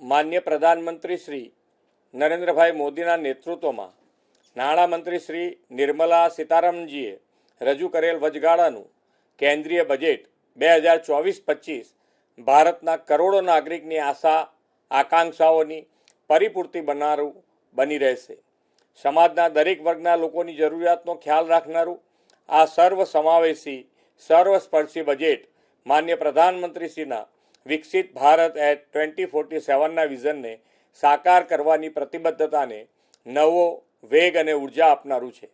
માન્ય પ્રધાનમંત્રી શ્રી નરેન્દ્રભાઈ મોદીના નેતૃત્વમાં નાણામંત્રી શ્રી નિર્મલા સીતારામનજીએ રજૂ કરેલ વચગાળાનું કેન્દ્રીય બજેટ 2024-25 ભારતના કરોડો નાગરિકની આશા આકાંક્ષાઓની પરિપૂર્તિ બનાવનારું બની રહેશે. સમાજના દરેક વર્ગના લોકોની જરૂરિયાતનો ખ્યાલ રાખનારું આ સર્વસમાવેશી સર્વસ્પર્શી બજેટ માન્ય પ્રધાનમંત્રીશ્રીના વિકસિત ભારત એટ 2047ના વિઝનને સાકાર કરવાની પ્રતિબદ્ધતાને નવો વેગ અને ઉર્જા આપનારું છે.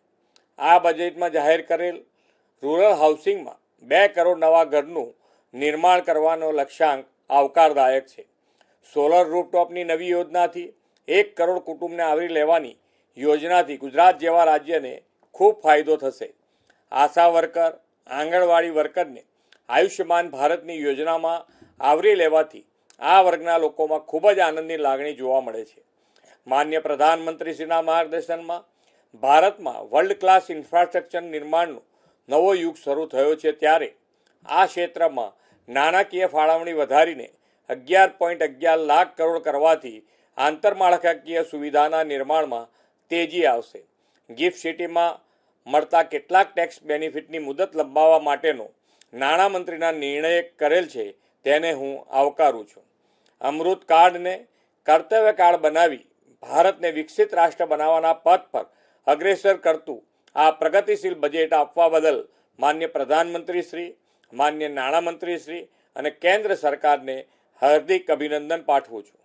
આ બજેટમાં જાહેર કરેલ રૂરલ હાઉસિંગમાં 2 કરોડ નવા ઘરનું નિર્માણ કરવાનો લક્ષ્યાંક આવકારદાયક છે. સોલર રૂફટોપની નવી યોજનાથી 1 કરોડ કુટુંબને આવરી લેવાની યોજનાથી ગુજરાત જેવા રાજ્યને ખૂબ ફાયદો થશે. આશા વર્કર, આંગણવાડી વર્કરને આયુષ્યમાન ભારતની યોજનામાં આવરી લેવાથી આ વર્ગના લોકોમાં ખૂબ જ આનંદની લાગણી જોવા મળે છે. માન્ય પ્રધાનમંત્રીશ્રીના માર્ગદર્શનમાં ભારતમાં વર્લ્ડ ક્લાસ ઇન્ફ્રાસ્ટ્રક્ચર નિર્માણનો નવો યુગ શરૂ થયો છે. ત્યારે આ ક્ષેત્રમાં નાણાકીય ફાળવણી વધારીને 11.11 લાખ કરોડ કરવાથી આંતરમાળખાકીય સુવિધાના નિર્માણમાં તેજી આવશે. ગિફ્ટ સિટીમાં મળતા કેટલાક ટેક્સ બેનિફિટની મુદત લંબાવવા માટેનો નાણામંત્રીના નિર્ણય કરેલ છે, તેને હું આવકારું છું. અમૃત કાર્ડને કર્તવ્ય કાર્ડ બનાવી ભારતને વિકસિત રાષ્ટ્ર બનાવવાના પથ પર અગ્રેસર કરતું આ પ્રગતિશીલ બજેટ આપવા બદલ માન્ય પ્રધાનમંત્રી શ્રી, માન્ય નાણામંત્રી શ્રી અને કેન્દ્ર સરકારને હાર્દિક અભિનંદન પાઠવું છું.